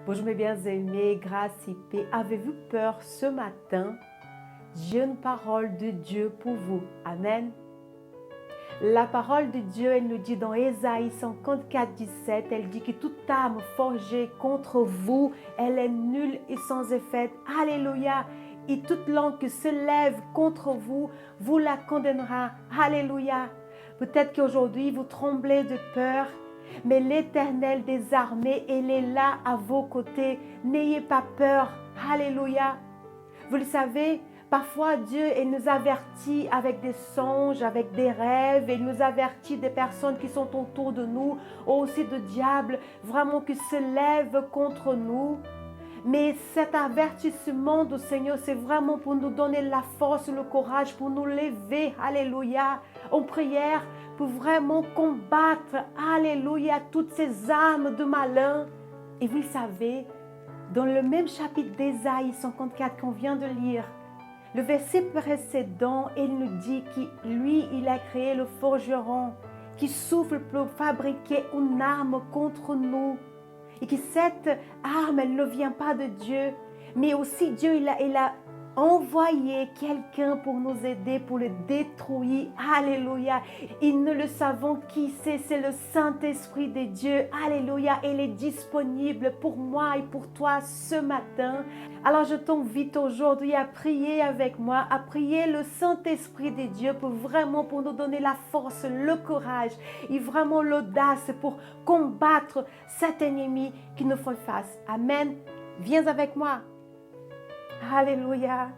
Bonjour mes bien-aimés, grâce et paix. Avez-vous peur ce matin? J'ai une parole de Dieu pour vous. Amen. La parole de Dieu, elle nous dit dans Ésaïe 54, 17, elle dit que toute arme forgée contre vous, elle est nulle et sans effet. Alléluia. Et toute langue qui se lève contre vous, vous la condamnera. Alléluia. Peut-être qu'aujourd'hui, vous tremblez de peur, mais l'Éternel des armées, il est là à vos côtés. N'ayez pas peur. Alléluia. Vous le savez, parfois Dieu il nous avertit avec des songes, avec des rêves. Il nous avertit des personnes qui sont autour de nous, aussi de diables, vraiment qui se lèvent contre nous. Mais cet avertissement du Seigneur, c'est vraiment pour nous donner la force, le courage, pour nous lever, alléluia, en prière, pour vraiment combattre, alléluia, toutes ces âmes de malin. Et vous le savez, dans le même chapitre d'Ésaïe 54 qu'on vient de lire, le verset précédent, il nous dit que lui, il a créé le forgeron qui souffle pour fabriquer une arme contre nous. Et que cette arme, elle ne vient pas de Dieu, mais aussi Dieu, il a envoyé quelqu'un pour nous aider, pour le détruire. Alléluia. Et nous le savons qui c'est le Saint-Esprit de Dieu. Alléluia. Il est disponible pour moi et pour toi ce matin. Alors je t'invite aujourd'hui à prier avec moi, à prier le Saint-Esprit de Dieu pour nous donner la force, le courage et vraiment l'audace pour combattre cet ennemi qui nous fait face. Amen. Viens avec moi. Alléluia.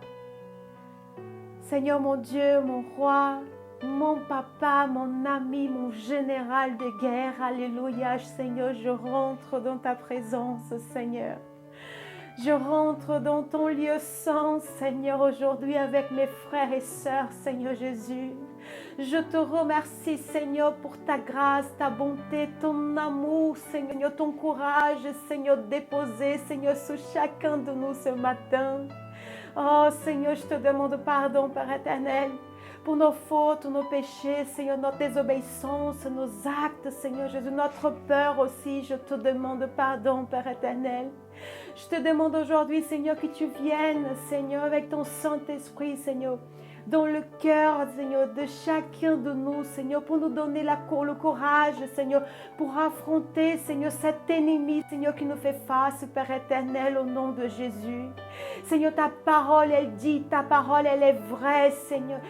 Seigneur mon Dieu, mon roi, mon papa, mon ami, mon général de guerre. Alléluia. Seigneur, je rentre dans ta présence, Seigneur. Je rentre dans ton lieu saint, Seigneur, aujourd'hui avec mes frères et sœurs, Seigneur Jésus. Je te remercie, Seigneur, pour ta grâce, ta bonté, ton amour, Seigneur, ton courage, Seigneur, déposé, Seigneur, sur chacun de nous ce matin. Oh, Seigneur, je te demande pardon, Père éternel, pour nos fautes, nos péchés, Seigneur, notre désobéissance, nos actes, Seigneur Jésus, notre peur aussi. Je te demande pardon, Père éternel. Je te demande aujourd'hui, Seigneur, que tu viennes, Seigneur, avec ton Saint-Esprit, Seigneur, dans le cœur, Seigneur, de chacun de nous, Seigneur, pour nous donner le courage, Seigneur, pour affronter, Seigneur, cet ennemi, Seigneur, qui nous fait face, Père éternel, au nom de Jésus. Seigneur, ta parole, elle dit, ta parole, elle est vraie, Seigneur.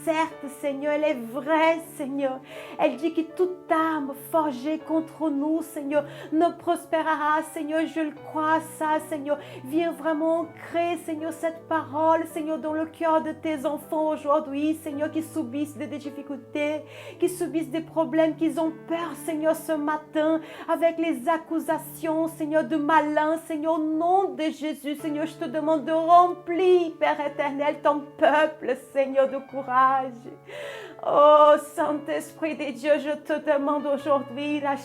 Certes, Seigneur, elle est vraie, Seigneur. Elle dit que toute arme forgée contre nous, Seigneur, ne prospérera, Seigneur. Je le crois, ça, Seigneur. Viens vraiment créer, Seigneur, cette parole, Seigneur, dans le cœur de tes enfants aujourd'hui, Seigneur, qui subissent des difficultés, qui subissent des problèmes, qui ont peur, Seigneur, ce matin, avec les accusations, Seigneur, de malin, Seigneur, au nom de Jésus, Seigneur, je te demande de remplir, Père éternel, ton peuple, Seigneur, de courage. Oh, Saint-Esprit de Dieu, je te demande aujourd'hui, la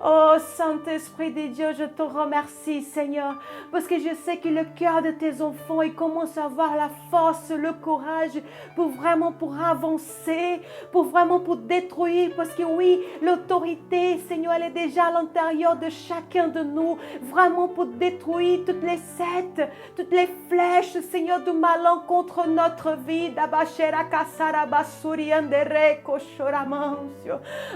oh, Saint-Esprit de Dieu, je te remercie, Seigneur, parce que je sais que le cœur de tes enfants, ils commencent à avoir la force, le courage pour avancer, pour détruire, parce que oui, l'autorité, Seigneur, elle est déjà à l'intérieur de chacun de nous, vraiment pour détruire toutes les settes, toutes les flèches, Seigneur, du malin contre notre vie.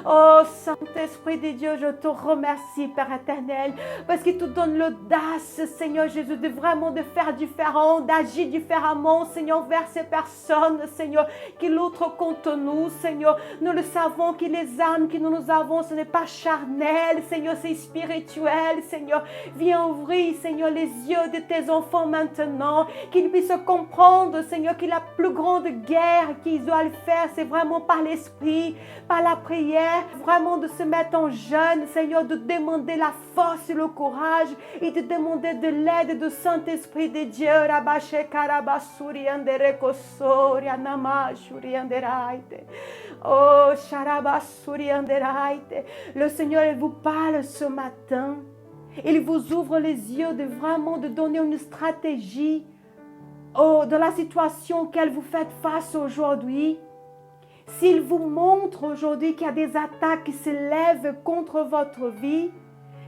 Oh, Saint-Esprit de Dieu, je te remercie, Père éternel, parce qu'il te donne l'audace, Seigneur Jésus, de faire différent, d'agir différemment, Seigneur, vers ces personnes, Seigneur, qui luttent contre nous, Seigneur. Nous le savons que les âmes que nous avons, ce n'est pas charnel, Seigneur, c'est spirituel, Seigneur. Viens ouvrir, Seigneur, les yeux de tes enfants maintenant, qu'ils puissent comprendre, Seigneur, que la plus grande guerre qu'ils doivent faire, c'est vraiment par l'esprit, par la prière, vraiment de se mettre en jeûne, Seigneur, de demander la force et le courage et de demander de l'aide du Saint-Esprit de Dieu. Oh, le Seigneur, il vous parle ce matin. Il vous ouvre les yeux de donner une stratégie dans la situation auquel vous faites face aujourd'hui. S'il vous montre aujourd'hui qu'il y a des attaques qui se lèvent contre votre vie,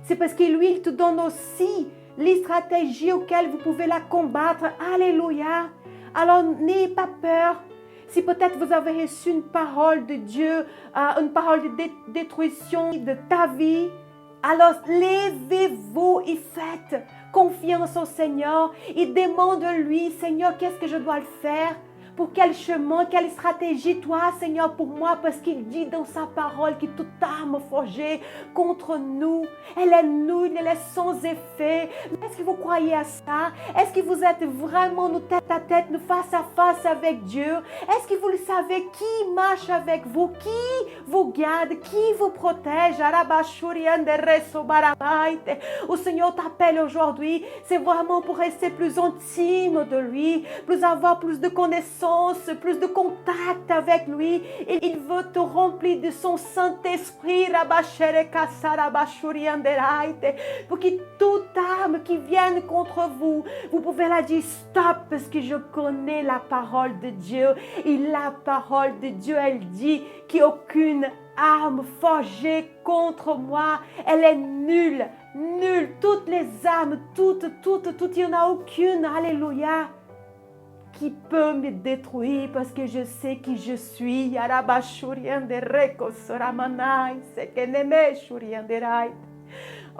c'est parce que lui, il te donne aussi les stratégies auxquelles vous pouvez la combattre. Alléluia. Alors, n'ayez pas peur. Si peut-être vous avez reçu une parole de Dieu, une parole de détruction de ta vie, alors levez-vous et faites confiance au Seigneur et demande-lui, Seigneur, qu'est-ce que je dois faire? Pour quel chemin, quelle stratégie, toi, Seigneur, pour moi, parce qu'il dit dans sa parole que toute arme forgée contre nous, elle est nulle, elle est sans effet. Est-ce que vous croyez à ça? Est-ce que vous êtes vraiment nous tête à tête, nous face à face avec Dieu? Est-ce que vous le savez qui marche avec vous, qui vous garde, qui vous protège? Le Seigneur t'appelle aujourd'hui, c'est vraiment pour rester plus intime de lui, plus avoir plus de connaissances, plus de contact avec lui. Et il veut te remplir de son Saint-Esprit pour que toute arme qui vienne contre vous, vous pouvez la dire stop parce que je connais la parole de Dieu. Et la parole de Dieu, elle dit qu'aucune arme forgée contre moi, elle est nulle, nulle. Toutes les armes, toutes, il n'y en a aucune, alléluia, qui peut me détruire parce que je sais qui je suis.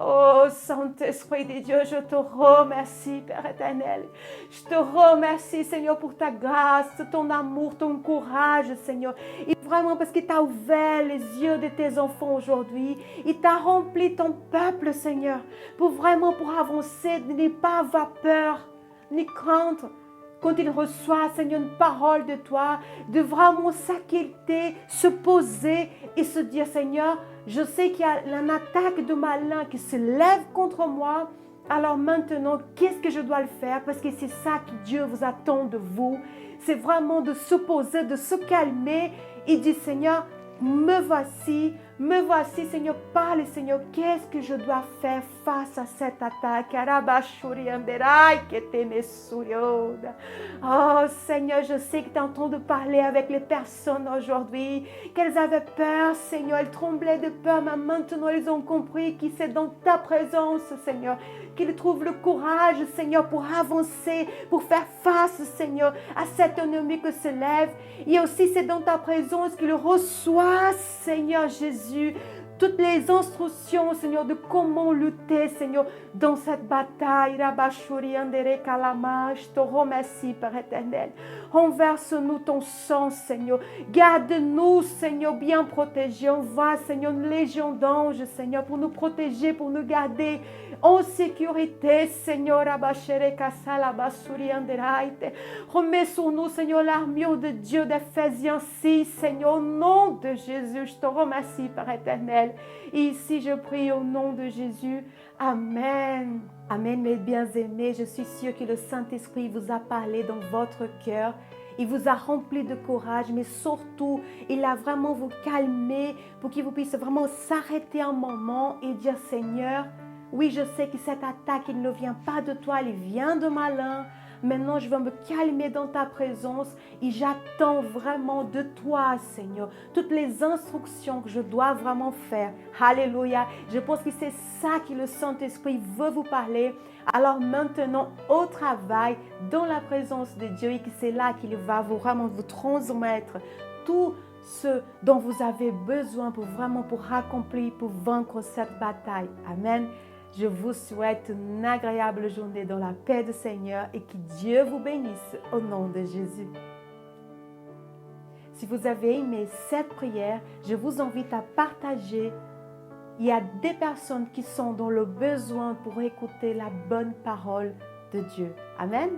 Oh, Saint-Esprit de Dieu, je te remercie, Père éternel. Je te remercie, Seigneur, pour ta grâce, ton amour, ton courage, Seigneur. Et vraiment parce qu'il t'a ouvert les yeux de tes enfants aujourd'hui. Il t'a rempli ton peuple, Seigneur, pour avancer, de ne pas avoir peur, ni craindre. Quand il reçoit, Seigneur, une parole de toi, de vraiment s'inquiéter, se poser et se dire, Seigneur, je sais qu'il y a une attaque de malin qui se lève contre moi. Alors maintenant, qu'est-ce que je dois le faire? Parce que c'est ça que Dieu vous attend de vous. C'est vraiment de se poser, de se calmer et dire, Seigneur, me voici, Seigneur, parle, Seigneur, qu'est-ce que je dois faire face à cette attaque? Oh Seigneur, je sais que tu es en train de parler avec les personnes aujourd'hui, qu'elles avaient peur, Seigneur, elles tremblaient de peur, mais maintenant elles ont compris que c'est dans ta présence, Seigneur, qu'ils trouvent le courage, Seigneur, pour avancer, pour faire face, Seigneur, à cet ennemi qui se lève. Et aussi, c'est dans ta présence qu'ils reçoivent, Seigneur Jésus, toutes les instructions, Seigneur, de comment lutter, Seigneur, dans cette bataille. Je te remercie, Père éternel. Renverse-nous ton sang, Seigneur. Garde-nous, Seigneur, bien protégés. Envoie, Seigneur, une légion d'anges, Seigneur, pour nous protéger, pour nous garder en sécurité, Seigneur. Remets sur nous, Seigneur, l'armure de Dieu d'Éphésiens 6, Seigneur, au nom de Jésus. Je te remercie, Père éternel. Et ici, je prie au nom de Jésus. Amen. Amen, mes bien-aimés. Je suis sûre que le Saint-Esprit vous a parlé dans votre cœur. Il vous a rempli de courage, mais surtout, il a vraiment vous calmé pour que vous puissiez vraiment s'arrêter un moment et dire, Seigneur, oui, je sais que cette attaque, il ne vient pas de toi, elle vient de malin. Maintenant, je vais me calmer dans ta présence et j'attends vraiment de toi, Seigneur, toutes les instructions que je dois vraiment faire. Alléluia. Je pense que c'est ça que le Saint-Esprit veut vous parler. Alors maintenant, au travail, dans la présence de Dieu, et que c'est là qu'il va vraiment vous transmettre tout ce dont vous avez besoin pour accomplir, pour vaincre cette bataille. Amen. Je vous souhaite une agréable journée dans la paix du Seigneur et que Dieu vous bénisse au nom de Jésus. Si vous avez aimé cette prière, je vous invite à partager. Il y a des personnes qui sont dans le besoin pour écouter la bonne parole de Dieu. Amen.